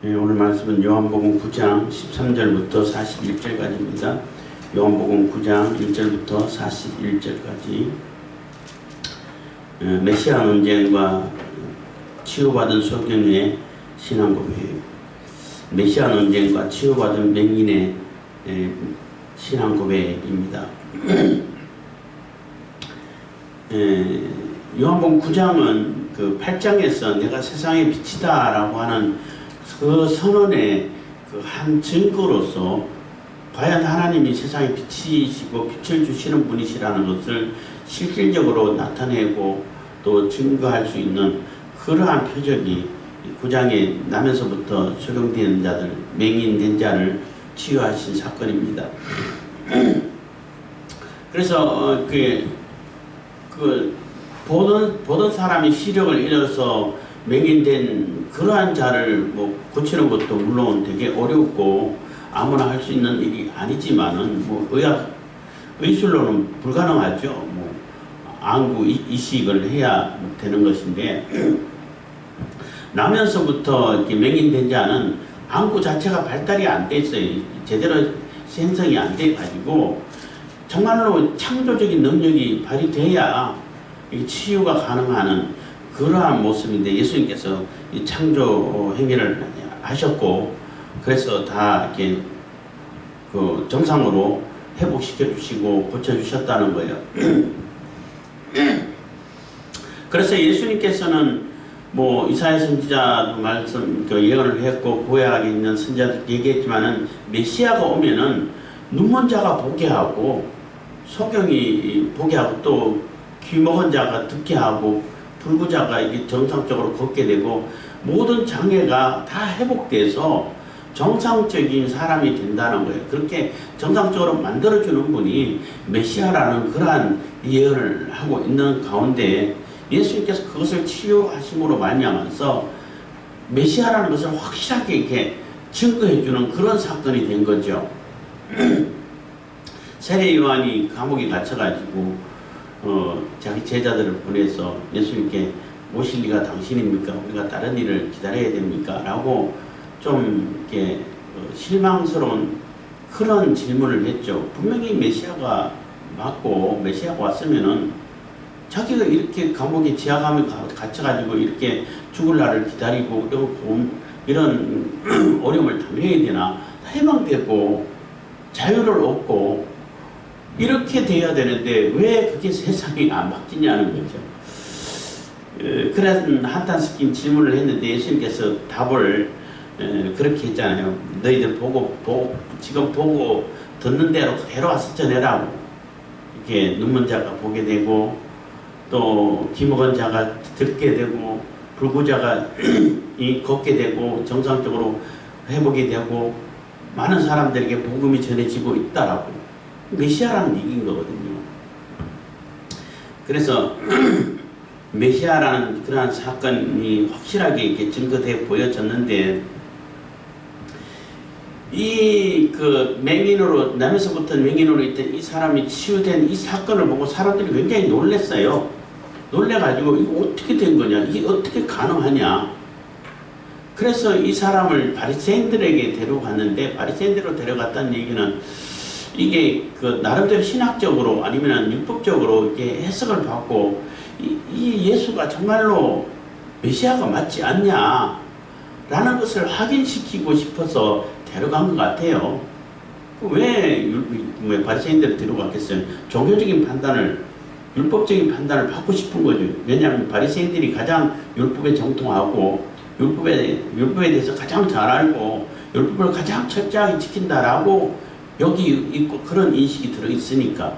오늘 말씀은 요한복음 9장 13절부터 41절까지입니다. 요한복음 9장 1절부터 41절까지 메시아 논쟁과 치유받은 소경의 신앙고백, 메시아 논쟁과 치유받은 맹인의 신앙고백입니다. 요한복음 9장은 그 8장에서 내가 세상의 빛이다 라고 하는 그 선언의 그 한 증거로서 과연 하나님이 세상의 빛이시고 빛을 주시는 분이시라는 것을 실질적으로 나타내고 또 증거할 수 있는 그러한 표적이 9장에 나면서부터 소경된 자들, 맹인된 자를 치유하신 사건입니다. 그래서 보던 사람이 시력을 잃어서 맹인된 그러한 자를 고치는 것도 물론 되게 어렵고 아무나 할 수 있는 일이 아니지만은 의술로는 불가능하죠. 안구 이식을 해야 되는 것인데 나면서부터 이렇게 맹인된 자는 안구 자체가 발달이 안 돼 있어요. 제대로 생성이 안 돼 가지고 정말로 창조적인 능력이 발휘돼야 치유가 가능한 그러한 모습인데 예수님께서 이 창조 행위를 하셨고 그래서 다 이렇게 그 정상으로 회복시켜 주시고 고쳐 주셨다는 거예요. 그래서 예수님께서는 이사야 선지자도 말씀 예언을 했고 구약에 있는 선지자들 얘기했지만은 메시아가 오면은 눈먼 자가 보게 하고 소경이 보게 하고 또 귀 먹은 자가 듣게 하고 불구자가 이게 정상적으로 걷게 되고 모든 장애가 다 회복돼서 정상적인 사람이 된다는 거예요. 그렇게 정상적으로 만들어주는 분이 메시아라는 그러한 예언을 하고 있는 가운데 예수님께서 그것을 치유하심으로 말미암아서 메시아라는 것을 확실하게 이렇게 증거해주는 그런 사건이 된 거죠. 세례 요한이 감옥에 갇혀가지고 자기 제자들을 보내서 예수님께 오실 리가 당신입니까? 우리가 다른 일을 기다려야 됩니까? 라고 좀 이렇게 실망스러운 그런 질문을 했죠. 분명히 메시아가 맞고 메시아가 왔으면은 자기가 이렇게 감옥에 지하감에 갇혀가지고 이렇게 죽을 날을 기다리고 이런 어려움을 당해야 되나? 해방되고 자유를 얻고 이렇게 돼야 되는데 왜 그게 세상이 안 바뀌냐는 거죠. 그래서 한탄스킨 질문을 했는데 예수님께서 답을 그렇게 했잖아요. 너희들 지금 보고 듣는 대로 왔어 전해라고. 이렇게 눈먼 자가 보게 되고 또 귀 먹은 자가 듣게 되고 불구자가 걷게 되고 정상적으로 회복이 되고 많은 사람들에게 복음이 전해지고 있다라고. 메시아라는 얘기인 거거든요. 그래서 메시아라는 그러한 사건이 확실하게 이렇게 증거되어 보여졌는데 맹인으로 나면서부터 맹인으로 있던 이 사람이 치유된 이 사건을 보고 사람들이 굉장히 놀랐어요. 놀래가지고 이거 어떻게 된 거냐? 이게 어떻게 가능하냐? 그래서 이 사람을 바리새인들에게 데려갔는데 바리새인들로 데려갔다는 얘기는 이게 나름대로 신학적으로 아니면 율법적으로 이렇게 해석을 받고 이 예수가 정말로 메시아가 맞지 않냐 라는 것을 확인시키고 싶어서 데려간 것 같아요. 왜 바리새인들을 데려갔겠어요? 종교적인 판단을 율법적인 판단을 받고 싶은 거죠. 왜냐하면 바리새인들이 가장 율법에 정통하고 율법에 대해서 가장 잘 알고 율법을 가장 철저하게 지킨다라고 여기 있고 그런 인식이 들어있으니까.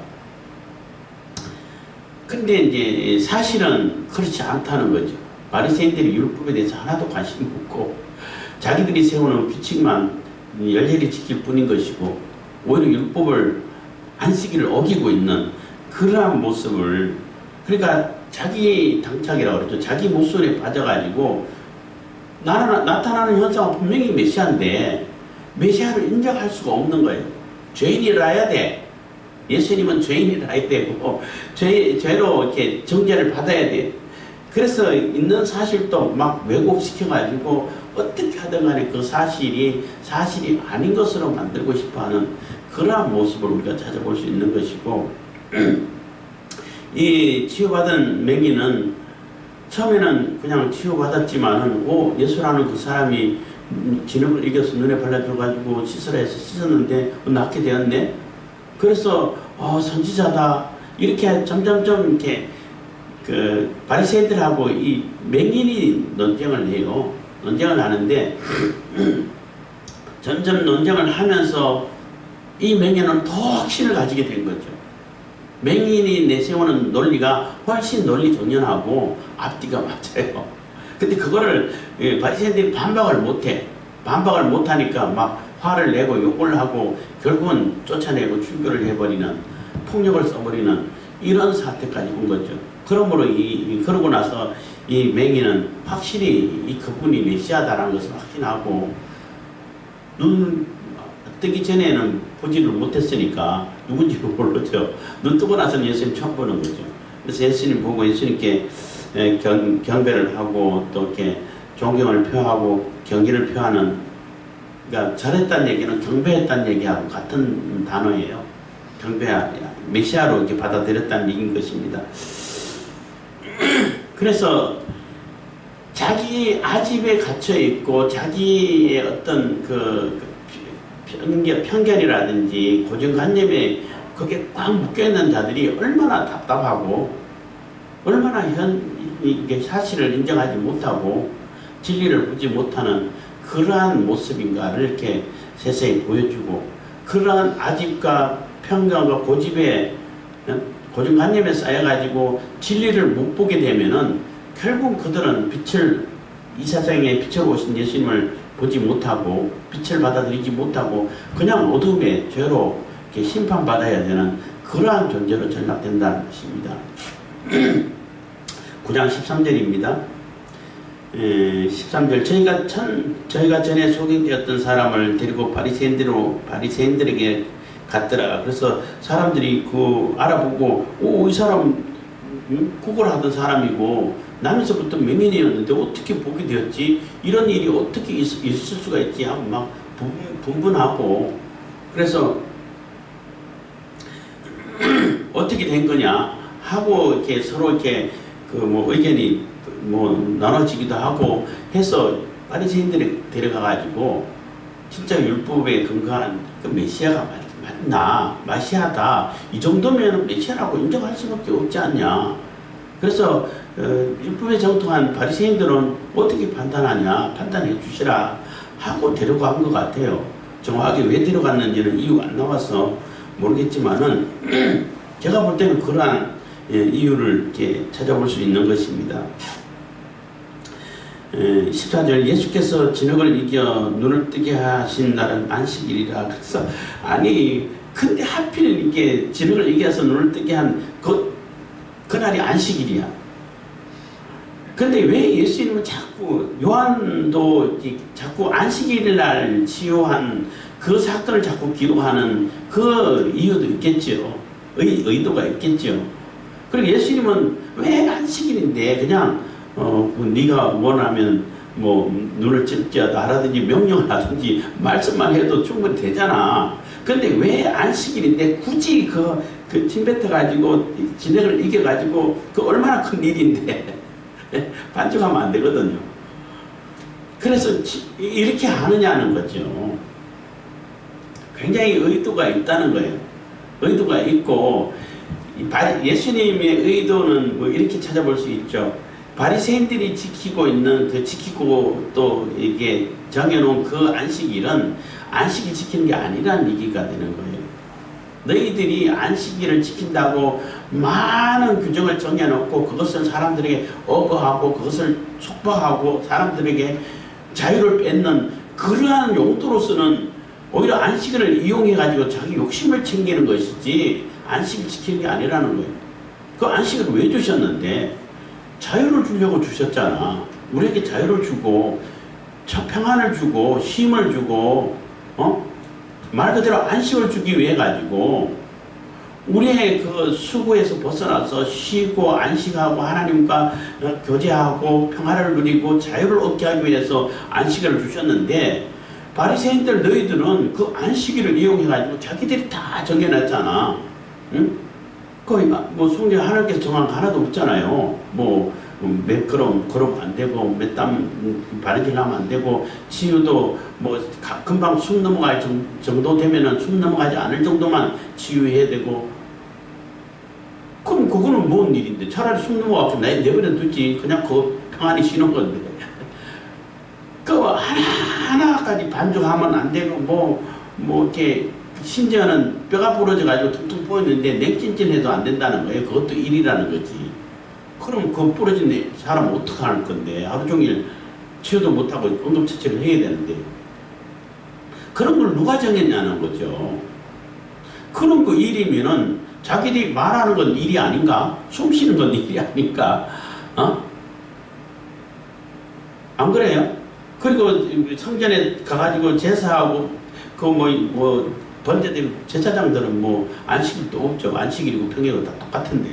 근데 이제 사실은 그렇지 않다는 거죠. 바리새인들이 율법에 대해서 하나도 관심이 없고 자기들이 세우는 규칙만 열렬히 지킬 뿐인 것이고 오히려 율법을 안식일을 어기고 있는 그러한 모습을 그러니까 자기 당착이라고 그러죠. 자기 모순에 빠져가지고 나타나는 현상은 분명히 메시아인데 메시아를 인정할 수가 없는 거예요. 죄인이라야 돼. 예수님은 죄인이라야 되고 죄로 이렇게 정죄를 받아야 돼. 그래서 있는 사실도 막 왜곡시켜가지고 어떻게 하든 간에 그 사실이 아닌 것으로 만들고 싶어하는 그러한 모습을 우리가 찾아볼 수 있는 것이고, 이 치유받은 맹인은 처음에는 그냥 치유받았지만은 예수라는 그 사람이 진흙을 이겨서 눈에 발라줘가지고 씻으라 해서 씻었는데 낫게 되었네. 그래서 선지자다 이렇게 점점점 이렇게 그 바리새인들하고 이 맹인이 논쟁을 해요. 논쟁을 하는데 점점 논쟁을 하면서 이 맹인은 더 확신을 가지게 된 거죠. 맹인이 내세우는 논리가 훨씬 논리 정연하고 앞뒤가 맞아요. 근데 그거를 바리새인들이 반박을 못해. 반박을 못하니까 막 화를 내고 욕을 하고 결국은 쫓아내고 출교를 해버리는, 폭력을 써버리는 이런 사태까지 온 거죠. 그러므로 그러고 나서 이 맹인은 확실히 그분이 메시아다라는 것을 확신하고, 눈 뜨기 전에는 보지를 못했으니까 누군지를 모르죠. 눈 뜨고 나서는 예수님 처음 보는 거죠. 그래서 예수님 보고 예수님께 경배를 하고 또 이렇게 존경을 표하고 경기를 표하는, 그러니까 절했다는 얘기는 경배했다는 얘기하고 같은 단어예요. 메시아로 이렇게 받아들였다는 얘기인 것입니다. 그래서 자기 아집에 갇혀 있고 자기의 어떤 편견이라든지 고정관념에 거기에 꽉 묶여있는 자들이 얼마나 답답하고 얼마나 이게 사실을 인정하지 못하고 진리를 보지 못하는 그러한 모습인가를 이렇게 세상에 보여주고, 그러한 아집과 편견과 고집에 고정관념에 쌓여가지고 진리를 못 보게 되면은 결국 그들은 이 세상에 빛을 오신 예수님을 보지 못하고 빛을 받아들이지 못하고 그냥 어둠의 죄로 이렇게 심판받아야 되는 그러한 존재로 전락된다는 것입니다. 9장 13절입니다. 13절 저희가 전에 소개되었던 사람을 데리고 바리새인들에게 갔더라. 그래서 사람들이 알아보고 이 사람 구걸하던 사람이고 나면서부터 맹인이었는데 어떻게 보게 되었지? 이런 일이 어떻게 있을 수가 있지? 하고 막 분분하고, 그래서 어떻게 된 거냐 하고 이렇게 서로 이렇게 의견이 나눠지기도 하고 해서 바리새인들이 데려가가지고 진짜 율법에 근거한 그 메시아가 맞나? 메시아다. 이 정도면 메시아라고 인정할 수밖에 없지 않냐? 그래서 율법에 정통한 바리새인들은 어떻게 판단하냐? 판단해 주시라 하고 데려간 것 같아요. 정확하게 왜 데려갔는지는 이유가 안 나와서 모르겠지만은 제가 볼 때는 그러한 이유를 이렇게 찾아볼 수 있는 것입니다. 14절 예수께서 진흙을 이겨 눈을 뜨게 하신 날은 안식일이라. 그래서 근데 하필 이게 진흙을 이겨서 눈을 뜨게 한 그날이 안식일이야. 근데 왜 예수님은 요한도 자꾸 안식일 날 치유한 그 사건을 자꾸 기록하는 그 이유도 있겠죠. 의도가 있겠죠. 그리고 예수님은 왜 안식일인데 그냥 네가 원하면 눈을 찔지어다 하라든지 명령을 하든지 말씀만 해도 충분히 되잖아. 근데 왜 안식일인데 굳이 침 뱉어가지고 진액을 이겨가지고 얼마나 큰 일인데 반죽하면 안 되거든요. 그래서 이렇게 하느냐는 거죠. 굉장히 의도가 있다는 거예요. 의도가 있고, 예수님의 의도는 이렇게 찾아볼 수 있죠. 바리새인들이 지키고 또 이게 정해놓은 그 안식일은 안식일 지키는 게 아니라는 얘기가 되는 거예요. 너희들이 안식일을 지킨다고 많은 규정을 정해놓고 그것을 사람들에게 억어하고 그것을 속박하고 사람들에게 자유를 뺏는 그러한 용도로서는 오히려 안식일을 이용해가지고 자기 욕심을 챙기는 것이지 안식일 지키는 게 아니라는 거예요. 그 안식일을 왜 주셨는데? 자유를 주려고 주셨잖아. 우리에게 자유를 주고 평안을 주고 쉼을 주고 말 그대로 안식을 주기 위해 가지고 우리의 그 수고에서 벗어나서 쉬고 안식하고 하나님과 교제하고 평화를 누리고 자유를 얻게 하기 위해서 안식일을 주셨는데, 바리새인들 너희들은 그 안식일을 이용해가지고 자기들이 다 정해놨잖아. 응? 거의 뭐 성경 하나님께서 정한 거 하나도 없잖아요. 몇 걸음 안 되고 몇 땀 바르질 하면 안 되고, 치유도 뭐 금방 숨 넘어갈 정도 되면은 숨 넘어가지 않을 정도만 치유해야 되고. 그럼 그거는 뭔 일인데? 차라리 숨 넘어가서 내버려 두지. 그냥 그 평안히 쉬는 건데. 그 하나까지 반죽하면 안 되고 뭐 이렇게 심지어는 뼈가 부러져가지고 퉁퉁 부었는데 냉찜질해도 안 된다는 거예요. 그것도 일이라는 거지. 그럼 그 부러진 사람 어떻게 할 건데? 하루 종일 치유도 못하고 응급처치를 해야 되는데. 그런 걸 누가 정했냐는 거죠. 그런 그 일이면은 자기들이 말하는 건 일이 아닌가? 숨 쉬는 건 일이 아닌가? 안 그래요? 그리고 성전에 가가지고 제사하고 번제들 제사장들은 뭐 안식일도 없죠. 안식일이고 평일이고 다 똑같은데.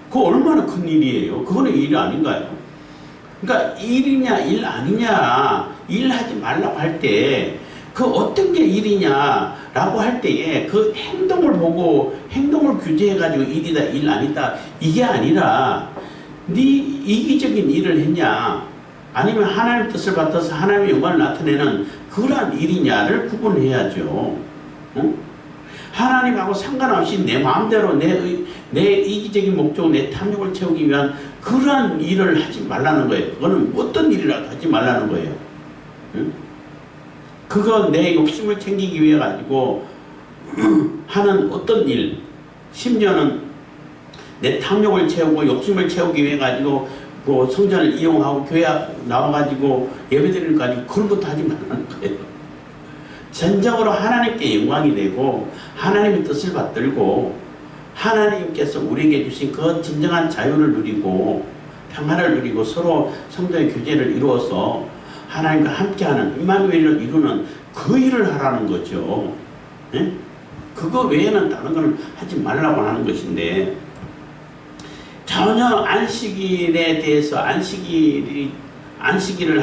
그거 얼마나 큰 일이에요. 그거는 일이 아닌가요? 그러니까 일이냐 일 아니냐, 일하지 말라고 할 때 그 어떤 게 일이냐라고 할 때에 그 행동을 보고 행동을 규제해가지고 일이다 일 아니다 이게 아니라, 네 이기적인 일을 했냐 아니면 하나님의 뜻을 받아서 하나님의 영광을 나타내는 그러한 일이냐를 구분해야죠. 응? 하나님하고 상관없이 내 마음대로 내 이기적인 목적, 내 탐욕을 채우기 위한 그러한 일을 하지 말라는 거예요. 그거는 어떤 일이라도 하지 말라는 거예요. 응? 그거 내 욕심을 챙기기 위해 가지고 하는 어떤 일, 심지어는 내 탐욕을 채우고 욕심을 채우기 위해 가지고 그 성전을 이용하고 교회 나와가지고 예배드리는 거 아니고 그런 것도 하지 말라는 거예요. 전적으로 하나님께 영광이 되고 하나님의 뜻을 받들고 하나님께서 우리에게 주신 그 진정한 자유를 누리고 평화를 누리고 서로 성도의 교제를 이루어서 하나님과 함께하는 임마누엘을 이루는 그 일을 하라는 거죠. 네? 그거 외에는 다른 건 하지 말라고 하는 것인데, 전혀 안식일에 대해서 안식일을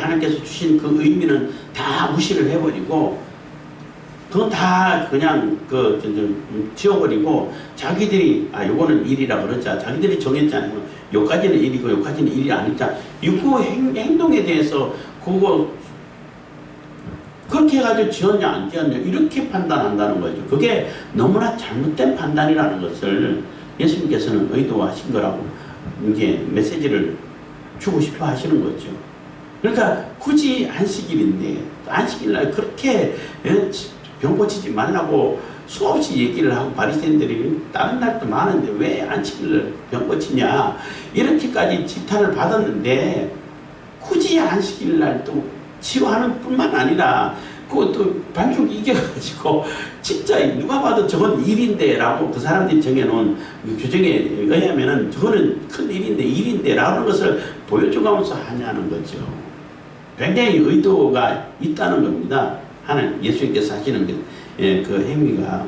하나님께서 주신 그 의미는 다 무시를 해버리고, 그건 다 그냥 지워버리고, 자기들이 요거는 일이라 그러자. 자기들이 정했잖아요. 요까지는 일이고 요까지는 일이 아니자. 이거 행동에 대해서 그거 그렇게 해가지고 지었냐 안 지었냐 이렇게 판단한다는 거죠. 그게 너무나 잘못된 판단이라는 것을 예수님께서는 의도하신 거라고 이게 메시지를 주고 싶어 하시는 거죠. 그러니까 굳이 안식일인데 안식일날 그렇게 병 고치지 말라고 수없이 얘기를 하고, 바리새인들이 다른 날도 많은데 왜 안식일날 병 고치냐 이렇게까지 질타를 받았는데, 굳이 안식일날 또 치유하는 뿐만 아니라 그것도 반죽 이겨가지고 진짜 누가 봐도 저건 일인데 라고 그 사람들이 정해놓은 규정에 의하면은 저거는 큰 일인데 라는 것을 보여줘가면서 하냐는 거죠. 굉장히 의도가 있다는 겁니다. 하는 예수님께서 하시는 그 행위가.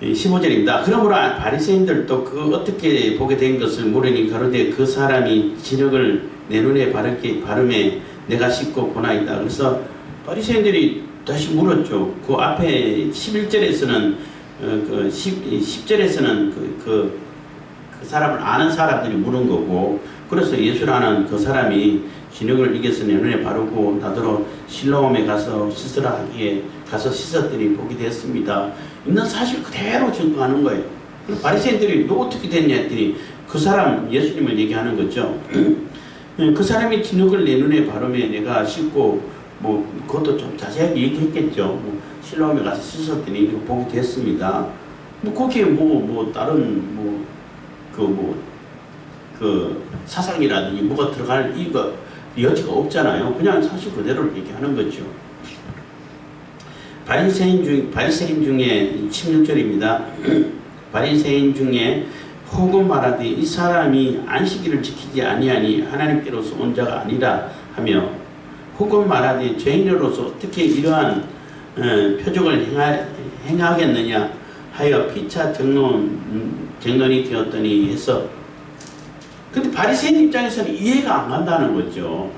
15절입니다. 그러므로 바리새인들도 그 어떻게 보게 된 것을 물으니 가로되 그 사람이 진흙을 내 눈에 바르매 내가 씻고 보나이다. 그래서 바리새인들이 다시 물었죠. 그 앞에 11절에서는 10절에서는 그 사람을 아는 사람들이 물은 거고, 그래서 예수라는 그 사람이 진흙을 이겨서 내 눈에 바르고 나더러 실로암에 가서 씻으라 하기에 가서 씻었더니 복이 됐습니다. 있는 사실 그대로 증거하는 거예요. 바리새인들이 너 어떻게 됐냐 했더니 그 사람 예수님을 얘기하는 거죠. 그 사람이 진흙을 내 눈에 바르며 내가 씻고 그것도 좀 자세하게 얘기했겠죠. 실로암에 가서 씻었더니 복이 됐습니다. 거기에 다른 그 사상이라든지 뭐가 들어갈 여지가 없잖아요. 그냥 사실 그대로 얘기하는 거죠. 바리새인 중에 16절입니다. 바리새인 중에 혹은 말하되 이 사람이 안식일을 지키지 아니하니 하나님께로서 온 자가 아니라 하며, 혹은 말하되 죄인으로서 어떻게 이러한 표적을 행하겠느냐 하여 피차 쟁론이 되었더니 해서. 근데 바리새인 입장에서는 이해가 안 간다는 거죠.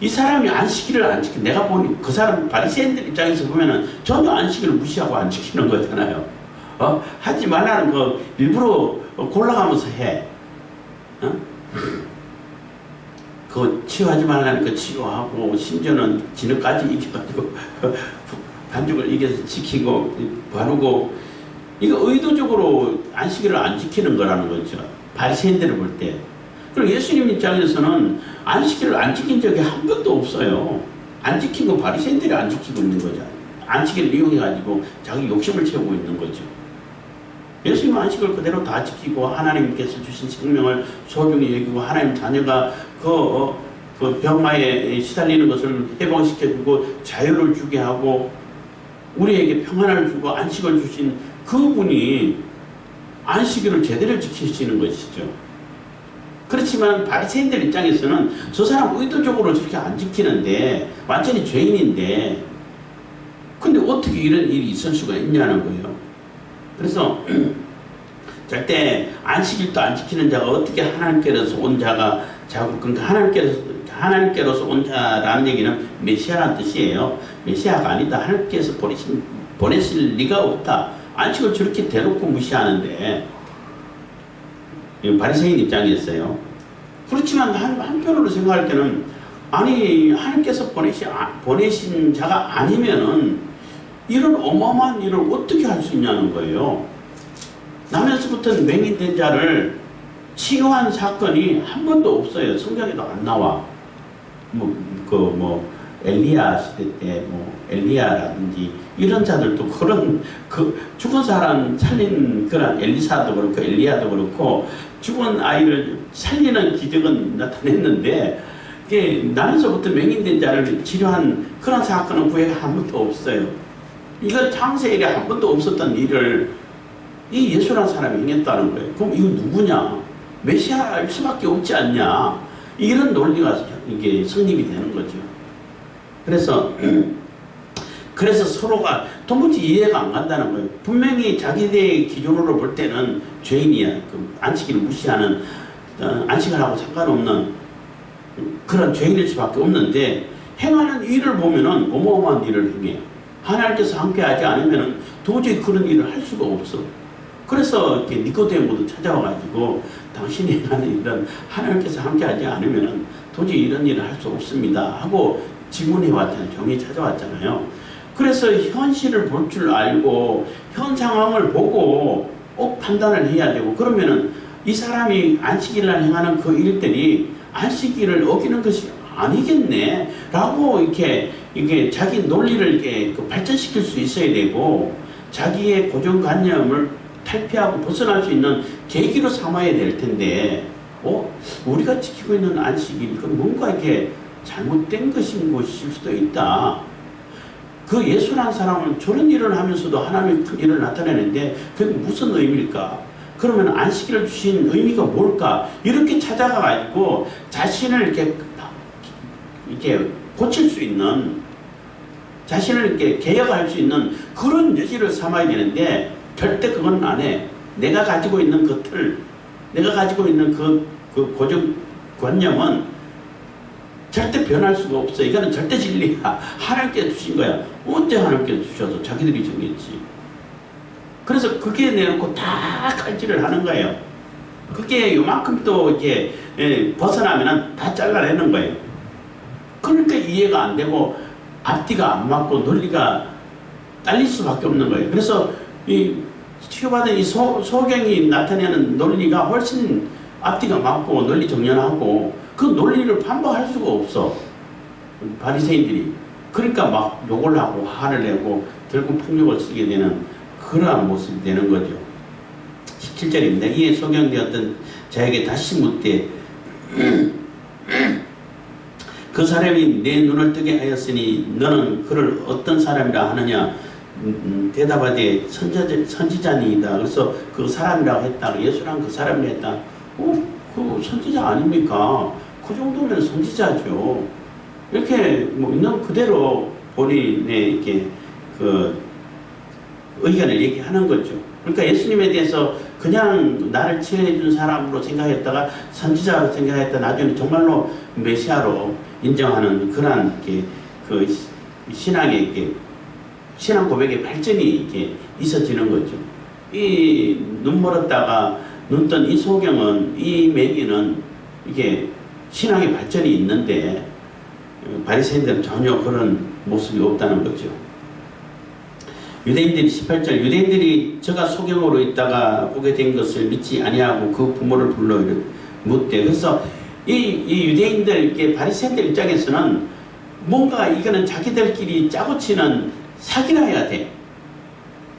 이 사람이 안식일을 안 지키, 내가 보니 그 사람 바리새인들 입장에서 보면은 전혀 안식일을 무시하고 안 지키는 거잖아요. 하지 말라는 거 일부러 골라가면서 해. 그거 치유하지 말라는 거 치유하고, 심지어는 진흙까지 이겨가지고 반죽을 이겨서 지키고 바르고, 이거 의도적으로 안식일을 안 지키는 거라는 거죠. 바리새인들을 볼 때. 그리고 예수님 입장에서는 안식일을 안 지킨 적이 한 번도 없어요. 안 지킨 거 바리새인들이 안 지키고 있는 거죠. 안식일을 이용해가지고 자기 욕심을 채우고 있는 거죠. 예수님 안식을 그대로 다 지키고 하나님께서 주신 생명을 소중히 여기고 하나님 자녀가 그 병마에 시달리는 것을 해방시켜주고 자유를 주게 하고 우리에게 평안을 주고 안식을 주신 그분이 안식일을 제대로 지키시는 것이죠. 그렇지만 바리새인들 입장에서는 저 사람 의도적으로 저렇게 안 지키는데 완전히 죄인인데 근데 어떻게 이런 일이 있을 수가 있냐는 거예요. 그래서 절대 안식일도 안 지키는 자가 어떻게 하나님께로서 온 자가 그러니까 하나님께로서 온 자라는 얘기는 메시아라는 뜻이에요. 메시아가 아니다. 하나님께서 보내실 리가 없다. 안식을 저렇게 대놓고 무시하는데 바리새인 입장이었어요. 그렇지만 한편으로 생각할 때는 아니 하나님께서 보내신 자가 아니면은 이런 어마어마한 일을 어떻게 할 수 있냐는 거예요. 나면서부터 맹인된 자를 치유한 사건이 한 번도 없어요. 성경에도 안 나와. 엘리야 시대 때 엘리야라든지 이런 자들도 그런 죽은 사람 살린 그런 엘리사도 그렇고 엘리야도 그렇고 죽은 아이를 살리는 기적은 나타냈는데 나면서부터 맹인된 자를 치료한 그런 사건은 구약에 한 번도 없어요. 이건 창세일에 한 번도 없었던 일을 이 예수라는 사람이 행했다는 거예요. 그럼 이거 누구냐? 메시아일 수밖에 없지 않냐? 이런 논리가 이게 성립이 되는 거죠. 그래서 서로가 도무지 이해가 안 간다는 거예요. 분명히 자기들의 기준으로 볼 때는 죄인이야. 안식일을 무시하는, 안식을 하고 상관없는 그런 죄인일 수밖에 없는데 행하는 일을 보면은 어마어마한 일을 행해요. 하나님께서 함께하지 않으면은 도저히 그런 일을 할 수가 없어. 그래서 이렇게 니고데모도 찾아와가지고 당신이 하는 일은 하나님께서 함께하지 않으면은 도저히 이런 일을 할 수 없습니다 하고 질문해 왔잖아요. 종이 찾아왔잖아요. 그래서 현실을 볼 줄 알고 현 상황을 보고 판단을 해야 되고 그러면은 이 사람이 안식일날 행하는 그 일들이 안식일을 어기는 것이 아니겠네 라고 이게 자기 논리를 이렇게 발전시킬 수 있어야 되고 자기의 고정관념을 탈피하고 벗어날 수 있는 계기로 삼아야 될 텐데 우리가 지키고 있는 안식일 그건 뭔가 이렇게 잘못된 것인 것일 수도 있다. 그 예수라는 사람은 저런 일을 하면서도 하나님의 큰 일을 나타내는데 그게 무슨 의미일까? 그러면 안식일을 주신 의미가 뭘까? 이렇게 찾아가가지고 자신을 이렇게 고칠 수 있는, 자신을 이렇게 개혁할 수 있는 그런 여지를 삼아야 되는데 절대 그건 안 해. 내가 가지고 있는 그 틀, 내가 가지고 있는 그 고정관념은 절대 변할 수가 없어. 이거는 절대 진리야. 하나님께 주신 거야. 언제 하나님께 주셔서 자기들이 정했지. 그래서 그게 내놓고 다 칼질을 하는 거예요. 그게 요만큼 또 이렇게 벗어나면은 다 잘라내는 거예요. 그러니까 이해가 안 되고 앞뒤가 안 맞고 논리가 딸릴 수밖에 없는 거예요. 그래서 이 치유받은 이 소경이 나타내는 논리가 훨씬 앞뒤가 맞고 논리 정연하고 그 논리를 반박할 수가 없어. 바리새인들이. 그러니까 막 욕을 하고 화를 내고 결국 폭력을 쓰게 되는 그러한 모습이 되는 거죠. 17절입니다. 이에 소경되었던 자에게 다시 묻되 그 사람이 내 눈을 뜨게 하였으니 너는 그를 어떤 사람이라 하느냐? 대답하되 선지자니이다. 그래서 그 사람이라고 했다. 예수랑 그 사람이라 했다. 그 선지자 아닙니까? 그 정도면 선지자죠. 이렇게 있는 그대로 본인의 이렇게 그 의견을 얘기하는 거죠. 그러니까 예수님에 대해서 그냥 나를 치료해준 사람으로 생각했다가 선지자로 생각했다 나중에 정말로 메시아로 인정하는 그러한 그 신앙의 신앙 고백의 발전이 이렇게 있어지는 거죠. 이 눈 멀었다가 눈 뜬 이 소경은 이 맹인은 이게 신앙의 발전이 있는데 바리새인들은 전혀 그런 모습이 없다는 거죠. 유대인들이 18절 유대인들이 저가 소경으로 있다가 보게 된 것을 믿지 아니하고 그 부모를 불러 묻되 그래서 이 유대인들 바리새인들 입장에서는 뭔가 이거는 자기들끼리 짜고 치는 사기라 해야 돼.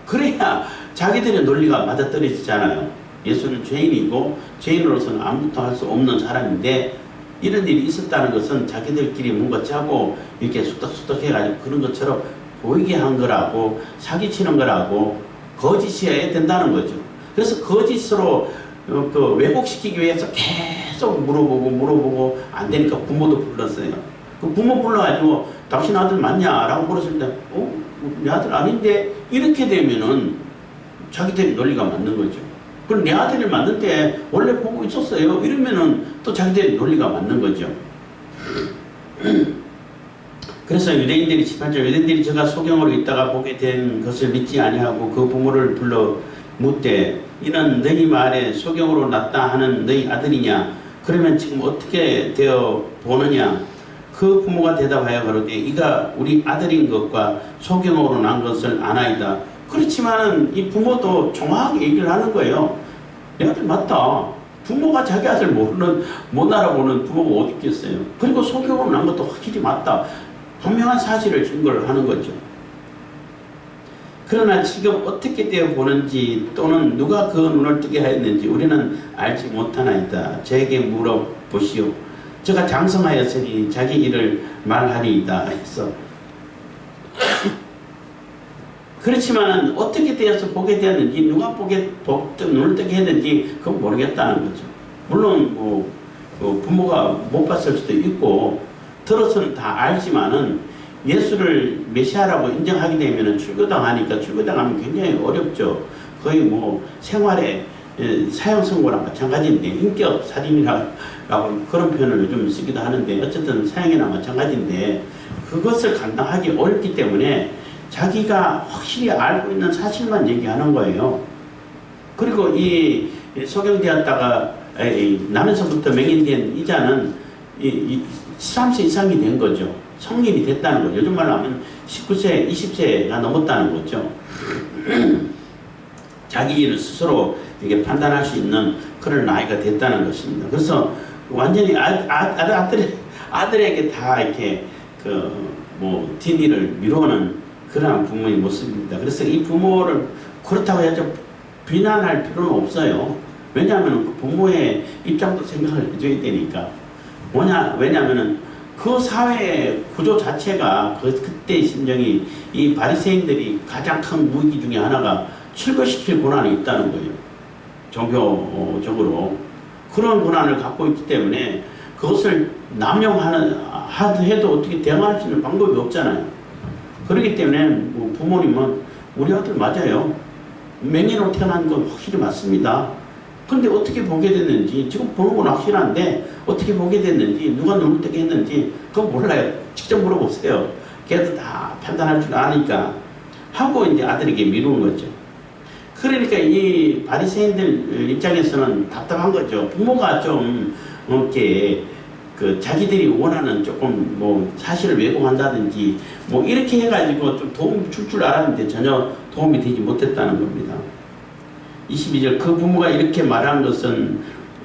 그래야 자기들의 논리가 맞아떨어지잖아요. 예수는 죄인이고 죄인으로서는 아무것도 할 수 없는 사람인데 이런 일이 있었다는 것은 자기들끼리 뭔가 짜고 이렇게 쑥덕쑥덕 해가지고 그런 것처럼 보이게 한 거라고 사기치는 거라고 거짓이어야 된다는 거죠. 그래서 거짓으로 그 왜곡시키기 위해서 계속 물어보고 안 되니까 부모도 불렀어요. 그 부모 불러가지고 당신 아들 맞냐? 라고 물었을 때 내 아들 아닌데 이렇게 되면은 자기들이 논리가 맞는 거죠. 그럼 내 아들이 맞는데 원래 보고 있었어요. 이러면은 또 자기들이 논리가 맞는 거죠. 그래서 유대인들이 18절 유대인들이 저가 소경으로 있다가 보게 된 것을 믿지 아니하고 그 부모를 불러 묻되 이는 너희 말에 소경으로 났다 하는 너희 아들이냐? 그러면 지금 어떻게 되어 보느냐? 그 부모가 대답하여 가로되 이가 우리 아들인 것과 소경으로 난 것을 아나이다. 그렇지만은 이 부모도 정확하게 얘기를 하는 거예요. 내 아들 맞다. 부모가 자기 아들 못 알아보는 부모가 어디 있겠어요. 그리고 소경으로 난 것도 확실히 맞다. 분명한 사실을 증거를 하는 거죠. 그러나 지금 어떻게 되어 보는지 또는 누가 그 눈을 뜨게 하였는지 우리는 알지 못하나이다. 저에게 물어보시오. 저가 장성하였으니 자기 일을 말하리이다 해서 그렇지만 어떻게 되어서 보게 되었는지 누가 눈을 뜨게 했는지 그건 모르겠다는 거죠. 물론 부모가 못 봤을 수도 있고 들어서는 다 알지만은 예수를 메시아라고 인정하게 되면 출교당하니까 출교당하면 굉장히 어렵죠. 거의 생활에 사형선고랑 마찬가지인데 인격 살인이라고 그런 표현을 요즘 쓰기도 하는데 어쨌든 사형이나 마찬가지인데 그것을 감당하기 어렵기 때문에 자기가 확실히 알고 있는 사실만 얘기하는 거예요. 그리고 이 소경되었다가 나면서부터 맹인된 이자는 13세 이상이 된 거죠. 성인이 됐다는 거죠. 요즘 말로 하면 19세, 20세가 넘었다는 거죠. 자기 일을 스스로 이게 판단할 수 있는 그런 나이가 됐다는 것입니다. 그래서 완전히 아들에게 다 이렇게 뒷일을 미루는 그러한 부모의 모습입니다. 그래서 이 부모를 그렇다고 해서 비난할 필요는 없어요. 왜냐하면 그 부모의 입장도 생각을 해줘야 되니까. 왜냐하면 그 사회의 구조 자체가 그때의 심정이 이 바리새인들이 가장 큰 무기 중에 하나가 출교시킬 권한이 있다는 거예요. 종교적으로 그런 권한을 갖고 있기 때문에 그것을 해도 어떻게 대응할 수 있는 방법이 없잖아요. 그렇기 때문에 부모님은 우리 아들 맞아요. 맹인으로 태어난 건 확실히 맞습니다. 근데 어떻게 보게 됐는지 지금 보는 건 확실한데 어떻게 보게 됐는지 누가 눈을 뜨게 했는지 그건 몰라요. 직접 물어보세요. 걔도 다 판단할 줄 아니까 하고 이제 아들에게 미루는 거죠. 그러니까 이 바리새인들 입장에서는 답답한 거죠. 부모가 좀 이렇게 자기들이 원하는 조금 사실을 왜곡한다든지 이렇게 해가지고 좀 도움이 줄 알았는데 전혀 도움이 되지 못했다는 겁니다. 22절 그 부모가 이렇게 말한 것은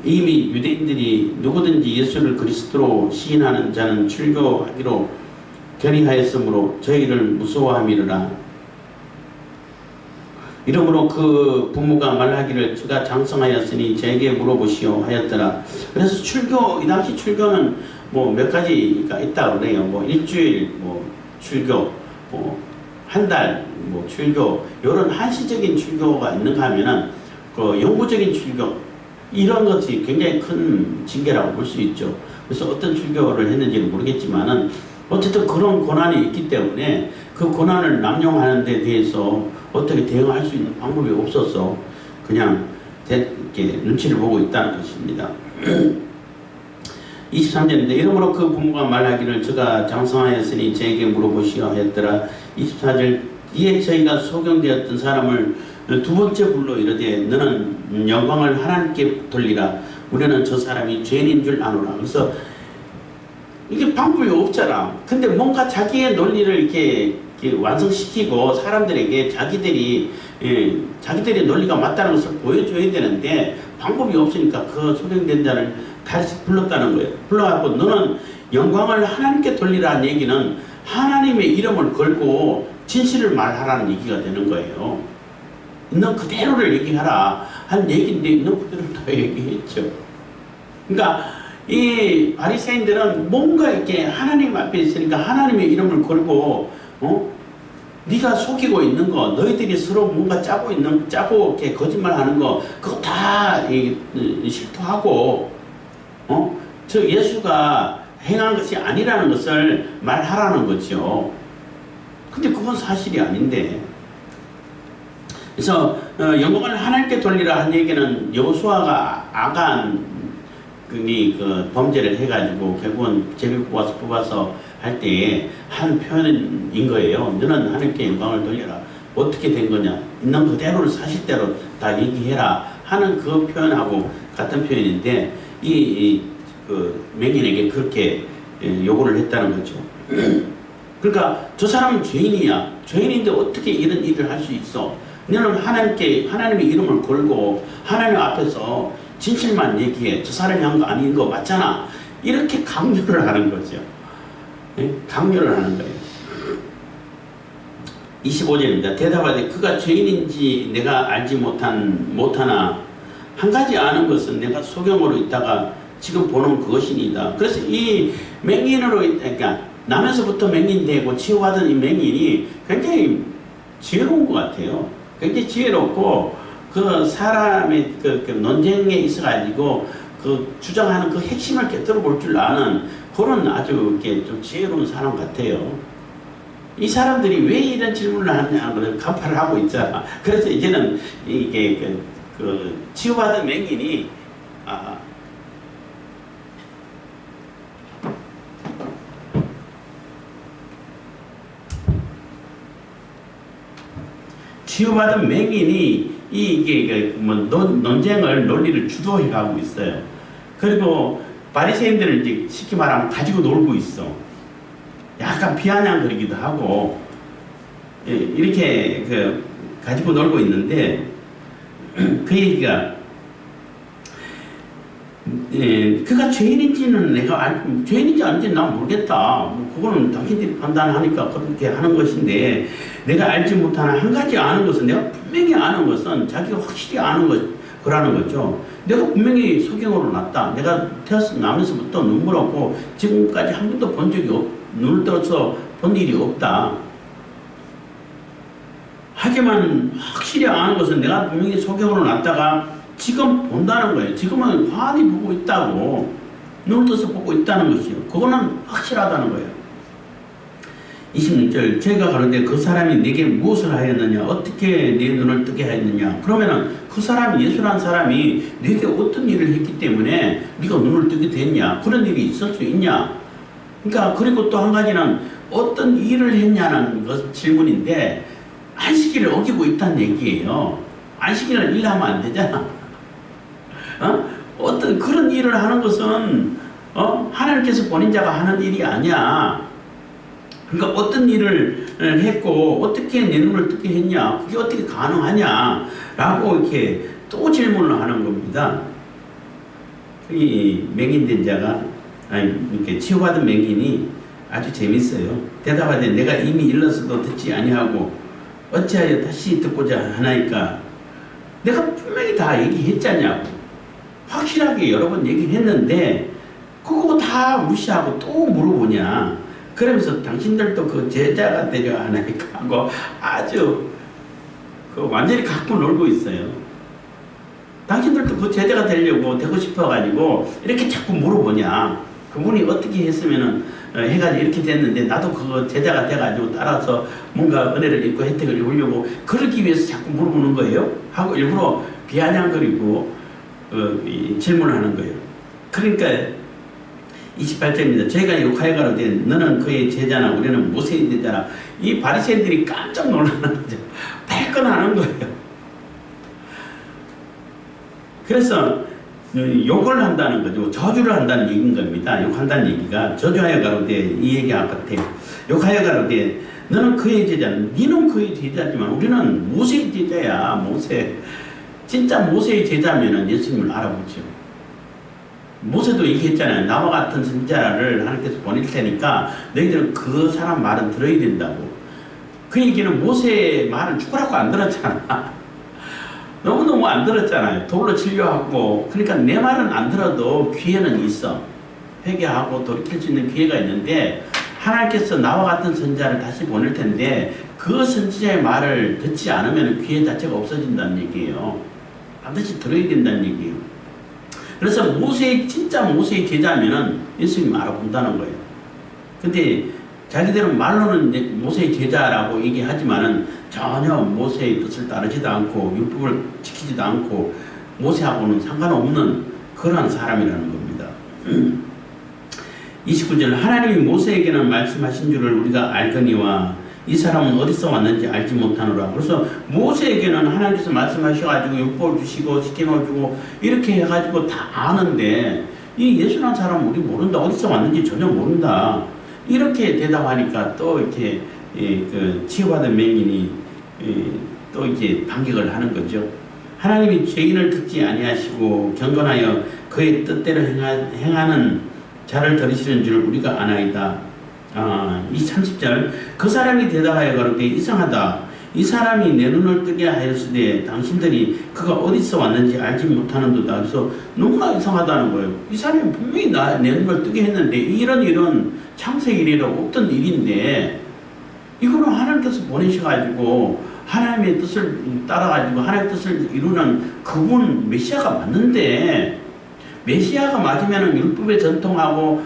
이미 유대인들이 누구든지 예수를 그리스도로 시인하는 자는 출교하기로 결의하였으므로 저희를 무서워함이라. 이러므로 그 부모가 말하기를 주가 장성하였으니 저에게 물어보시오 하였더라. 그래서 이 당시 출교는 몇 가지가 있다고 그래요. 일주일 출교, 한 달 출교, 이런 한시적인 출교가 있는가 하면은 영구적인 출교, 이런 것이 굉장히 큰 징계라고 볼 수 있죠. 그래서 어떤 출교를 했는지는 모르겠지만은 어쨌든 그런 고난이 있기 때문에 그 고난을 남용하는 데 대해서 어떻게 대응할 수 있는 방법이 없어서 그냥 이렇게 눈치를 보고 있다는 것입니다. 23절인데 이러므로 그 부모가 말하기를 저가 장성하였으니 저에게 물어보시오 하였더라. 24절 이에 저희가 소경되었던 사람을 두 번째 불러 이르되 너는 영광을 하나님께 돌리라. 우리는 저 사람이 죄인인 줄 아노라. 그래서 이게 방법이 없잖아. 근데 뭔가 자기의 논리를 이렇게 완성시키고 사람들에게 자기들이 논리가 맞다는 것을 보여줘야 되는데 방법이 없으니까 그 소경된 자를 다시 불렀다는 거예요. 불러갖고 너는 영광을 하나님께 돌리라는 얘기는 하나님의 이름을 걸고 진실을 말하라는 얘기가 되는 거예요. 너 그대로를 얘기하라 한 얘기인데 너 그대로 다 얘기했죠. 그러니까 이 바리새인들은 뭔가 이렇게 하나님 앞에 있으니까 하나님의 이름을 걸고 네가 속이고 있는 거, 너희들이 서로 뭔가 짜고 이렇게 거짓말하는 거, 그거 다 실토하고, 저 예수가 행한 것이 아니라는 것을 말하라는 거죠. 근데 그건 사실이 아닌데. 그래서 영광을 하나님께 돌리라 한 얘기는 여호수아가 아간이 그 범죄를 해가지고 결국은 제비 뽑아서 할 때에 한 표현인 거예요. 너는 하나님께 영광을 돌려라. 어떻게 된 거냐? 있는 그대로를 사실대로 다 얘기해라 하는 그 표현하고 같은 표현인데 그 맹인에게 그렇게 요구를 했다는 거죠. 그러니까 저 사람은 죄인이야. 죄인인데 어떻게 이런 일을 할 수 있어? 너는 하나님의 이름을 걸고 하나님 앞에서 진실만 얘기해. 저 사람이 한 거 아닌 거 맞잖아. 이렇게 강요를 하는 거죠. 강요를 하는 거예요. 25절입니다. 대답하되 그가 죄인인지 내가 알지 못하나 한 가지 아는 것은 내가 소경으로 있다가 지금 보는 그것이니이다. 그래서 이 맹인으로 그러니까 나면서부터 맹인되고 치유받은 이 맹인이 굉장히 지혜로운 것 같아요. 굉장히 지혜롭고 그 사람의 그 논쟁에 있어가지고 그 주장하는 그 핵심을 깨뜨려 볼 줄 아는 그런 아주 이렇게 좀 지혜로운 사람 같아요. 이 사람들이 왜 이런 질문을 하냐고 간파를 하고 있잖아. 그래서 이제는 이게 그 치유받은 맹인이 치유받은 맹인이 이게 뭐 논리를 주도해 가고 있어요. 그리고 바리새인들을 이제 쉽게 말하면 가지고 놀고 있어. 약간 비아냥거리기도 하고 이렇게 가지고 놀고 있는데 그 얘기가 그가 죄인인지는 죄인인지 아닌지 난 모르겠다. 뭐 그거는 당신들이 판단하니까 그렇게 하는 것인데 내가 알지 못하는 한 가지 아는 것은 내가 분명히 아는 것은 자기가 확실히 아는 거라는 거죠. 내가 분명히 소경으로 났다. 내가 나면서부터 눈물 없고 지금까지 한 번도 본 적이 눈을 떠서 본 일이 없다. 하지만 확실히 아는 것은 내가 분명히 소경으로 났다가 지금 본다는 거예요. 지금은 환히 보고 있다고 눈을 떠서 보고 있다는 것이요. 그거는 확실하다는 거예요. 26절 제가 가로되 그 사람이 네게 무엇을 하였느냐 어떻게 네 눈을 뜨게 하였느냐 그러면은 그 사람이 예수라는 사람이 네게 어떤 일을 했기 때문에 네가 눈을 뜨게 됐냐 그런 일이 있을 수 있냐 그러니까 그리고 또 한 가지는 어떤 일을 했냐는 것 질문인데 안식일을 어기고 있다는 얘기예요. 안식일을 일하면 안 되잖아. 어떤 그런 일을 하는 것은 하나님께서 보낸 자가 하는 일이 아니야. 그러니까 어떤 일을 했고 어떻게 내 눈을 뜨게 했냐 그게 어떻게 가능하냐 라고 이렇게 또 질문을 하는 겁니다. 이 맹인된 자가 이렇게 치유받은 맹인이 아주 재밌어요. 대답하되 내가 이미 일러서도 듣지 아니하고 어찌하여 다시 듣고자 하나이까 내가 분명히 다 얘기했잖냐고 확실하게 여러 번 얘기했는데 그거 다 무시하고 또 물어보냐 그러면서 당신들도 그 제자가 되려 하나니까 하고 아주 완전히 갖고 놀고 있어요. 당신들도 그 제자가 되려고 되고 싶어가지고 이렇게 자꾸 물어보냐 그분이 어떻게 했으면은 해가지고 이렇게 됐는데 나도 그거 제자가 돼가지고 따라서 뭔가 은혜를 입고 혜택을 입으려고 그러기 위해서 자꾸 물어보는 거예요. 하고 일부러 비아냥거리고 질문하는 거예요. 그러니까 28절입니다. 저희가 욕하여 가로되 너는 그의 제자나 우리는 모세의 제자라. 이 바리새인들이 깜짝 놀라는 거죠. 발끈하는 거예요. 그래서 욕을 한다는 거죠. 저주를 한다는 얘기인 겁니다. 욕한다는 얘기가 저주하여 가로되 이 얘기 같아요. 욕하여 가로되 너는 그의 제자, 너는 그의 제자지만 우리는 모세의 제자야. 모세. 진짜 모세의 제자면은 예수님을 알아보죠. 모세도 얘기했잖아요. 나와 같은 선지자를 하나님께서 보낼 테니까 너희들은 그 사람 말은 들어야 된다고. 그 얘기는 모세의 말을 죽으라고 안 들었잖아. 너무너무 안 들었잖아요. 돌로 치려하고. 그러니까 내 말은 안 들어도 기회는 있어. 회개하고 돌이킬 수 있는 기회가 있는데 하나님께서 나와 같은 선지자를 다시 보낼 텐데 그 선지자의 말을 듣지 않으면 기회 자체가 없어진다는 얘기예요. 반드시 들어야 된다는 얘기예요. 그래서 진짜 모세의 제자면은 예수님 알아본다는 거예요. 근데 자기들은 말로는 모세의 제자라고 얘기하지만은 전혀 모세의 뜻을 따르지도 않고 율법을 지키지도 않고 모세하고는 상관없는 그러한 사람이라는 겁니다. 29절 하나님이 모세에게는 말씀하신 줄을 우리가 알거니와 이 사람은 어디서 왔는지 알지 못하노라. 그래서 모세에게는 하나님께서 말씀하셔가지고 율법을 주시고 시스템을 주고 이렇게 해가지고 다 아는데 이 예수라는 사람은 우리 모른다. 어디서 왔는지 전혀 모른다. 이렇게 대답하니까 또 이렇게 치유받은 맹인이 또 이제 반격을 하는 거죠. 하나님이 죄인을 듣지 아니하시고 경건하여 그의 뜻대로 행하는 자를 들으시는 줄 우리가 아나이다. 이 30절 그 사람이 대답하여 가로되 이상하다. 이 사람이 내 눈을 뜨게 하였으되 당신들이 그가 어디서 왔는지 알지 못하는도다. 그래서 너무나 이상하다는 거예요. 이 사람이 분명히 내 눈을 뜨게 했는데 이런 일은 창세기 이래로 없던 일인데 이거는 하나님께서 보내셔가지고 하나님의 뜻을 따라가지고 하나님의 뜻을 이루는 그분 메시아가 맞는데 메시아가 맞으면 율법에 전통하고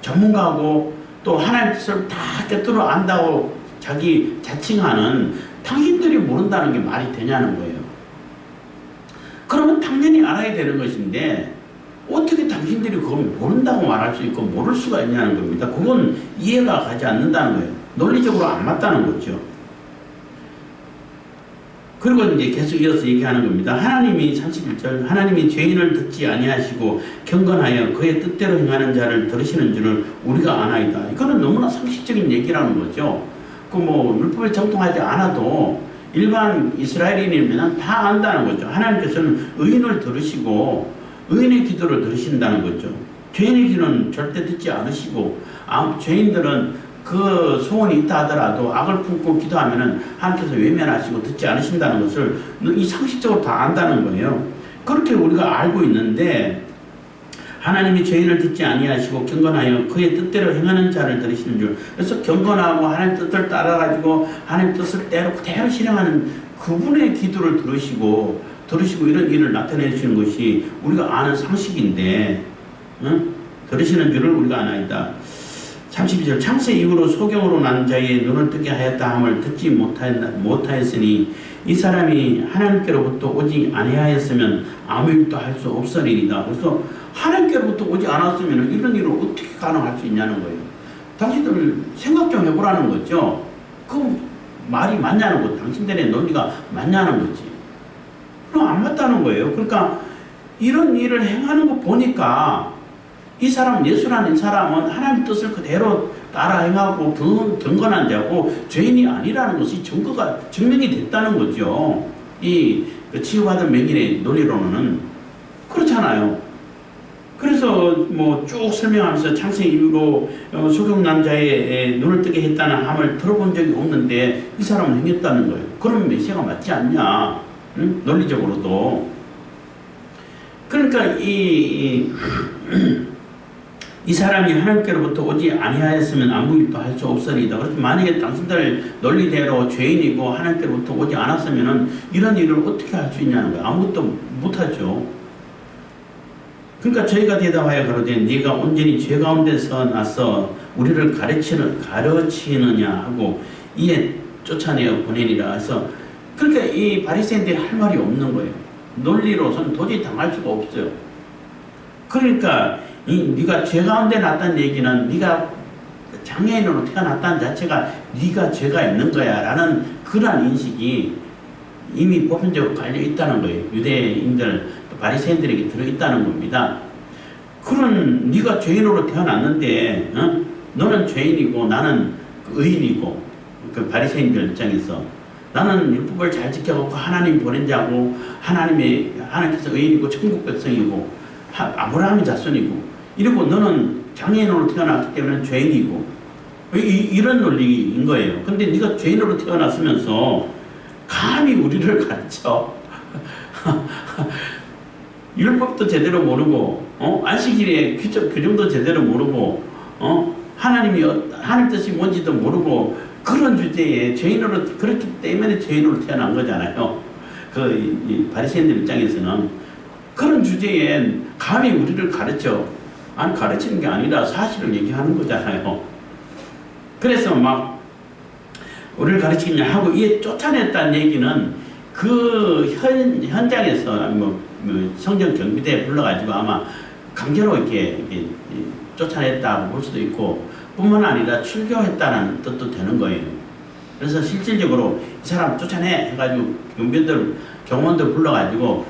전문가고 또 하나님의 뜻을 다 꿰뚫어 안다고 자기 자칭하는 당신들이 모른다는 게 말이 되냐는 거예요. 그러면 당연히 알아야 되는 것인데 어떻게 당신들이 그걸 모른다고 말할 수 있고 모를 수가 있냐는 겁니다. 그건 이해가 가지 않는다는 거예요. 논리적으로 안 맞다는 거죠. 그리고 이제 계속 이어서 얘기하는 겁니다. 하나님이 31절 하나님이 죄인을 듣지 아니하시고 경건하여 그의 뜻대로 행하는 자를 들으시는 줄을 우리가 아나이다. 이거는 너무나 상식적인 얘기라는 거죠. 율법에 정통하지 않아도 일반 이스라엘인이면 다 안다는 거죠. 하나님께서는 의인을 들으시고 의인의 기도를 들으신다는 거죠. 죄인의 기도는 절대 듣지 않으시고 죄인들은 그 소원이 있다 하더라도 악을 품고 기도하면은 하나님께서 외면하시고 듣지 않으신다는 것을 이 상식적으로 다 안다는 거예요. 그렇게 우리가 알고 있는데 하나님이 죄인을 듣지 아니하시고 경건하여 그의 뜻대로 행하는 자를 들으시는 줄. 그래서 경건하고 하나님 뜻을 따라가지고 하나님 뜻을 그대로 실행하는 그분의 기도를 들으시고 이런 일을 나타내시는 것이 우리가 아는 상식인데 들으시는 줄을 우리가 아나이다. 32절 창세 이후로 소경으로 난 자의 눈을 뜨게 하였다 함을 듣지 못하였으니 이 사람이 하나님께로부터 오지 아니하였으면 아무 일도 할 수 없으리이다. 그래서 하나님께로부터 오지 않았으면 이런 일을 어떻게 가능할 수 있냐는 거예요. 당신들 생각 좀 해보라는 거죠. 그 말이 맞냐는 거, 당신들의 논리가 맞냐는 거지. 그럼 안 맞다는 거예요. 그러니까 이런 일을 행하는 거 보니까 이 사람, 예수라는 사람은 하나님 뜻을 그대로 따라 행하고 경건한 자고 죄인이 아니라는 것이 증명이 됐다는 거죠. 그 치유받은 맹인의 논리로는. 그렇잖아요. 그래서 쭉 설명하면서 창세 이후로 소경 남자의 눈을 뜨게 했다는 함을 들어본 적이 없는데 이 사람은 행했다는 거예요. 그러면 메시아가 맞지 않냐? 응? 논리적으로도. 그러니까 이 사람이 하나님께로부터 오지 아니하였으면 아무 일도 할 수 없으리이다. 그래서 만약에 당신들 논리대로 죄인이고 하나님께로부터 오지 않았으면 이런 일을 어떻게 할 수 있냐는 거예요. 아무것도 못하죠. 그러니까 저희가 대답하여 가로되 네가 온전히 죄 가운데서 나서 우리를 가르치느냐 하고 이에 쫓아내어 보내니라 해서, 그러니까 이 바리새인들이 할 말이 없는 거예요. 논리로서는 도저히 당할 수가 없어요. 그러니까 네가 죄 가운데 났다는 얘기는 네가 장애인으로 태어났다는 자체가 네가 죄가 있는 거야 라는 그러한 인식이 이미 보편적으로 깔려 있다는 거예요. 유대인들, 바리새인들에게 들어있다는 겁니다. 그런 네가 죄인으로 태어났는데 너는 죄인이고 나는 의인이고, 그 바리새인들 입장에서 나는 율법을 잘 지켜갖고 하나님 보낸 자고 하나님께서 의인이고 천국 백성이고 아브라함의 자손이고 이러고 너는 장애인으로 태어났기 때문에 죄인이고 이런 논리인 거예요. 근데 네가 죄인으로 태어났으면서 감히 우리를 가르쳐. 율법도 제대로 모르고 안식일의 규정도 제대로 모르고 하나님 뜻이 뭔지도 모르고 그런 주제에 죄인으로, 그렇기 때문에 죄인으로 태어난 거잖아요. 이 바리새인들 입장에서는 그런 주제에 감히 우리를 가르쳐. 아니, 가르치는 게 아니라 사실을 얘기하는 거잖아요. 그래서 막 우리를 가르치냐 하고 이에 쫓아냈다는 얘기는 그 현장에서 성전 경비대에 불러가지고 아마 강제로 이렇게 쫓아냈다고 볼 수도 있고, 뿐만 아니라 출교했다는 뜻도 되는 거예요. 그래서 실질적으로 이 사람 쫓아내 해가지고 경원들 불러가지고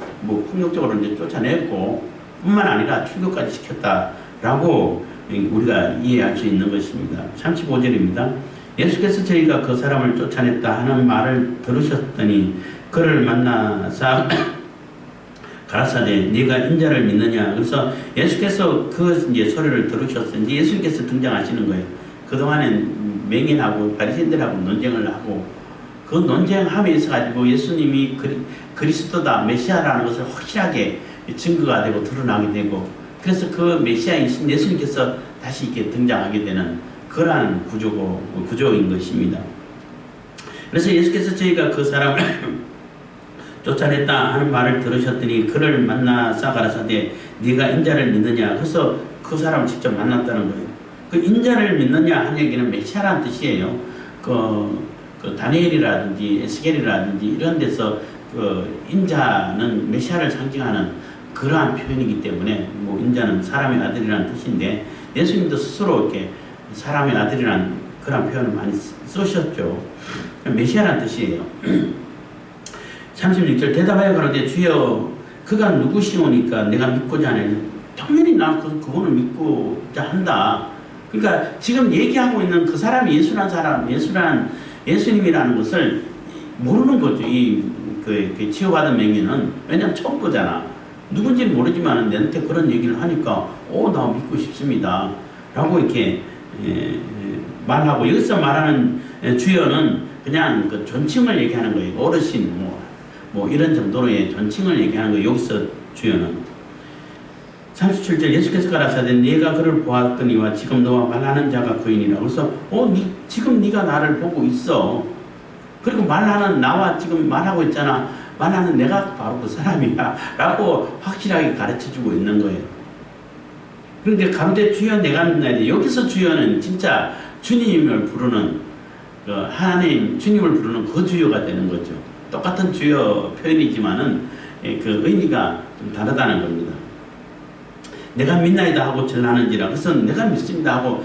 폭력적으로 이제 쫓아냈고, 뿐만 아니라 출교까지 시켰다라고 우리가 이해할 수 있는 것입니다. 35절입니다. 예수께서 저희가 그 사람을 쫓아냈다 하는 말을 들으셨더니 그를 만나사 가라사대 네가 인자를 믿느냐. 그래서 예수께서 그 이제 소리를 들으셨으니 예수님께서 등장하시는 거예요. 그동안엔 맹인하고 바리새인들하고 논쟁을 하고 그 논쟁함에 있어 가지고 예수님이 그리스도다 메시아라는 것을 확실하게 증거가 되고 드러나게 되고, 그래서 그 메시아이신 예수님께서 다시 이렇게 등장하게 되는 그러한 구조인 것입니다. 그래서 예수께서 저희가 그 사람을 쫓아냈다 하는 말을 들으셨더니 그를 만나사 가라사대 네가 인자를 믿느냐. 그래서 그 사람을 직접 만났다는 거예요. 그 인자를 믿느냐 한 얘기는 메시아라는 뜻이에요. 그 다니엘이라든지 에스겔이라든지 이런 데서 그 인자는 메시아를 상징하는 그러한 표현이기 때문에 인자는 사람의 아들이라는 뜻인데, 예수님도 스스로 이렇게 사람의 아들이라는 그런 표현을 많이 쓰셨죠. 메시아라는 뜻이에요. 36절 대답하여 가로되 주여 그가 누구시오니까 내가 믿고자 하네. 당연히 난 그분을 믿고자 한다. 그러니까 지금 얘기하고 있는 그 사람이 예수님이라는 것을 모르는 거죠. 그 치유받은 맹인은. 왜냐면 처음 보잖아. 누군지는 모르지만 내한테 그런 얘기를 하니까 나 믿고 싶습니다 라고 이렇게 말하고, 여기서 말하는 주여는 그냥 그 존칭을 얘기하는 거예요. 어르신 이런 정도로의 존칭을 얘기하는 거예요. 여기서 주여는. 37절 예수께서 가라사대 네가 그를 보았더니와 지금 너와 말하는 자가 그이니라. 그래서 지금 네가 나를 보고 있어. 그리고 말하는 나와 지금 말하고 있잖아. 말하는 내가 바로 그 사람이야 라고 확실하게 가르쳐주고 있는 거예요. 그런데 가로되 주여 내가 믿나이다. 여기서 주여는 진짜 주님을 부르는 하나님 주님을 부르는 그 주여가 되는 거죠. 똑같은 주여 표현이지만은 그 의미가 좀 다르다는 겁니다. 내가 믿나이다 하고 전하는지라. 그래서 내가 믿습니다 하고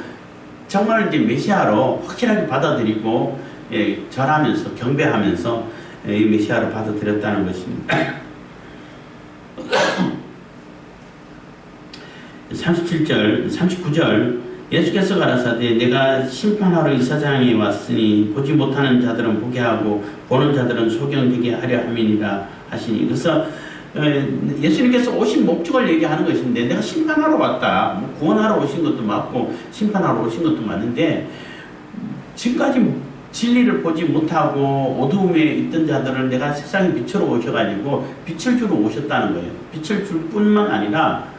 정말 이제 메시아로 확실하게 받아들이고 절하면서 경배하면서 이 메시아를 받아들였다는 것입니다. 37절, 39절 예수께서 가라사대 내가 심판하러 이 세상에 왔으니 보지 못하는 자들은 보게 하고 보는 자들은 소경되게 하려 함이니라 하시니. 그래서 예수님께서 오신 목적을 얘기하는 것인데, 내가 심판하러 왔다. 구원하러 오신 것도 맞고 심판하러 오신 것도 맞는데, 지금까지 진리를 보지 못하고 어두움에 있던 자들을 내가 세상의 빛으로 오셔가지고 빛을 주러 오셨다는 거예요. 빛을 줄 뿐만 아니라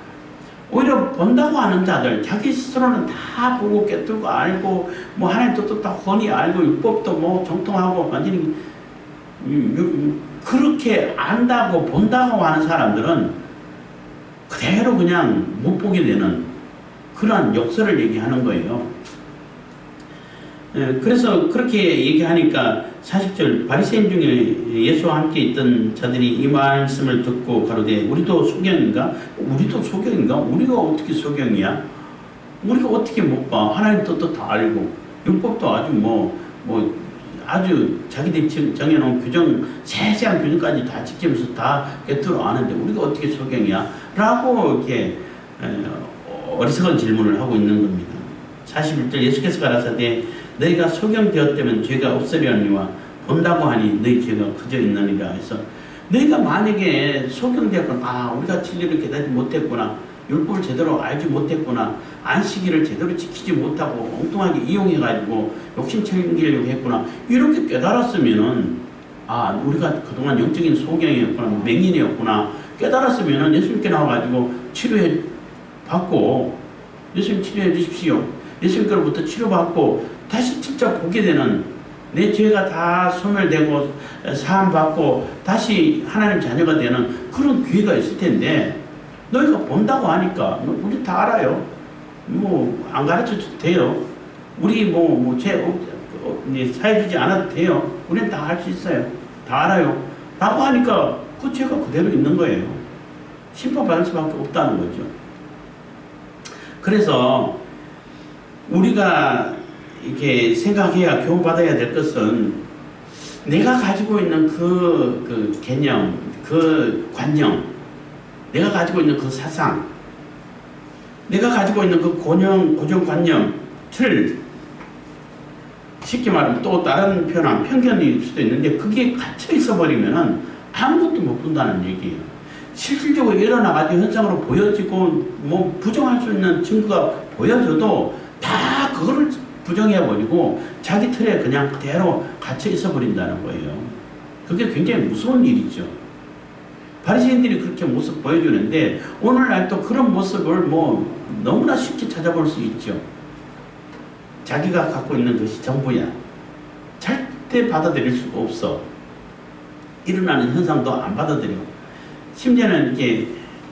오히려 본다고 하는 자들, 자기 스스로는 다 보고 깨뚫고 알고 하나님 뜻도 다 훤히 알고 율법도 정통하고 완전히 그렇게 안다고 본다고 하는 사람들은 그대로 그냥 못 보게 되는 그러한 역사를 얘기하는 거예요. 그래서 그렇게 얘기하니까 40절 바리새인 중에 예수와 함께 있던 자들이 이 말씀을 듣고 가로되 우리도 소경인가? 우리도 소경인가? 우리가 어떻게 소경이야? 우리가 어떻게 못 봐? 하나님 뜻도 다 알고 율법도 아주 아주 자기들이 정해놓은 규정, 세세한 규정까지 다 지키면서 다 꿰뚫어 아는데 우리가 어떻게 소경이야? 라고 이렇게 어리석은 질문을 하고 있는 겁니다. 41절 예수께서 가라사대 너희가 소경되었다면 죄가 없으려니와 본다고 하니 너희 죄가 그저 있느니라 해서 너희가 만약에 소경되었거나 우리가 진리를 깨닫지 못했구나, 율법을 제대로 알지 못했구나, 안식일을 제대로 지키지 못하고 엉뚱하게 이용해가지고 욕심 챙기려고 했구나, 이렇게 깨달았으면은 우리가 그동안 영적인 소경이었구나, 맹인이었구나 깨달았으면은 예수님께 나와가지고 치료해 받고 예수님 치료해 주십시오. 예수님께로부터 치료받고 다시 진짜 보게 되는, 내 죄가 다 소멸되고 사함받고 다시 하나님 자녀가 되는 그런 기회가 있을 텐데 너희가 본다고 하니까 우리 다 알아요. 안 가르쳐줘도 돼요. 우리 죄 사해주지 않아도 돼요. 우리는 다 할 수 있어요. 다 알아요. 라고 하니까 그 죄가 그대로 있는 거예요. 심판받을 수밖에 없다는 거죠. 그래서 우리가 이렇게 생각해야 교훈받아야 될 것은 내가 가지고 있는 그 개념, 그 관념, 내가 가지고 있는 그 사상, 내가 가지고 있는 그 고정관념, 틀, 쉽게 말하면 또 다른 표현은 편견일 수도 있는데 그게 갇혀 있어 버리면은 아무것도 못 본다는 얘기예요. 실질적으로 일어나가지고 현상으로 보여지고 부정할 수 있는 증거가 보여져도 다 그거를 부정해버리고 자기 틀에 그냥 그대로 갇혀 있어 버린다는 거예요. 그게 굉장히 무서운 일이죠. 바리새인들이 그렇게 모습 보여주는데 오늘날 또 그런 모습을 너무나 쉽게 찾아볼 수 있죠. 자기가 갖고 있는 것이 전부야. 절대 받아들일 수가 없어. 일어나는 현상도 안 받아들여. 심지어는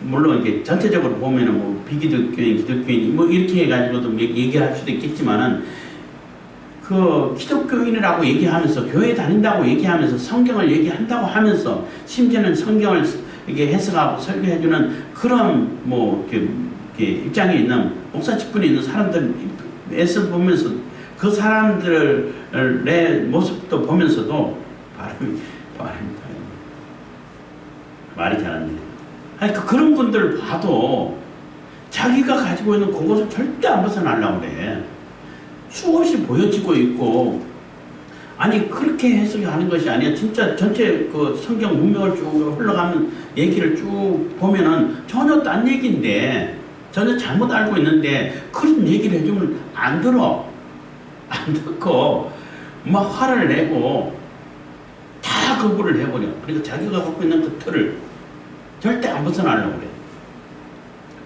물론 전체적으로 보면은 비기독교인, 기독교인 이렇게 해가지고도 얘기할 수도 있겠지만은 그 기독교인이라고 얘기하면서 교회 다닌다고 얘기하면서 성경을 얘기한다고 하면서 심지어는 성경을 이게 해석하고 설교해주는 그런 이렇게 입장에 있는 목사 직분에 있는 사람들에서 보면서 그 사람들의 모습도 보면서도 말이 잘 안 돼요. 그런 분들을 봐도 자기가 가지고 있는 그것을 절대 안 벗어나려고 그래. 수없이 보여지고 있고, 그렇게 해석하는 것이 아니야. 진짜 전체 그 성경 문맥을 쭉 흘러가면 얘기를 쭉 보면은 전혀 딴 얘기인데, 전혀 잘못 알고 있는데, 그런 얘기를 해주면 안 들어. 안 듣고, 화를 내고, 다 거부를 해버려. 그러니까 자기가 갖고 있는 그 틀을 절대 안 벗어나려고 그래.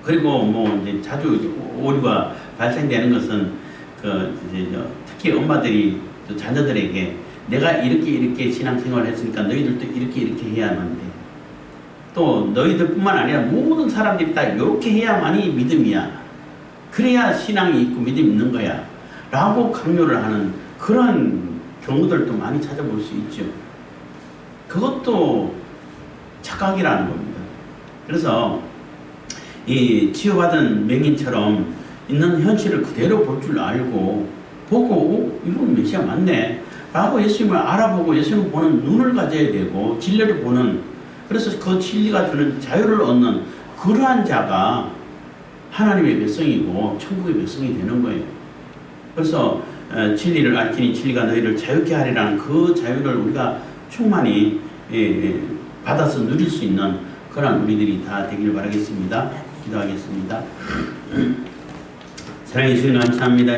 그리고 자주 오류가 발생되는 것은 특히 엄마들이 자녀들에게 내가 이렇게 신앙생활을 했으니까 너희들도 이렇게 해야만 돼. 또 너희들뿐만 아니라 모든 사람들이 다 이렇게 해야만이 믿음이야. 그래야 신앙이 있고 믿음이 있는 거야. 라고 강요를 하는 그런 경우들도 많이 찾아볼 수 있죠. 그것도 착각이라는 겁니다. 그래서 이 치유받은 맹인처럼 있는 현실을 그대로 볼 줄 알고 보고 이건 메시아 맞네 라고 예수님을 알아보고 예수님을 보는 눈을 가져야 되고 진리를 보는, 그래서 그 진리가 주는 자유를 얻는 그러한 자가 하나님의 백성이고 천국의 백성이 되는 거예요. 그래서 진리를 알지니 진리가 너희를 자유케 하리라는 그 자유를 우리가 충만히 받아서 누릴 수 있는 그런 우리들이 다 되기를 바라겠습니다. 기도하겠습니다. 사랑해 주시는 감사합니다.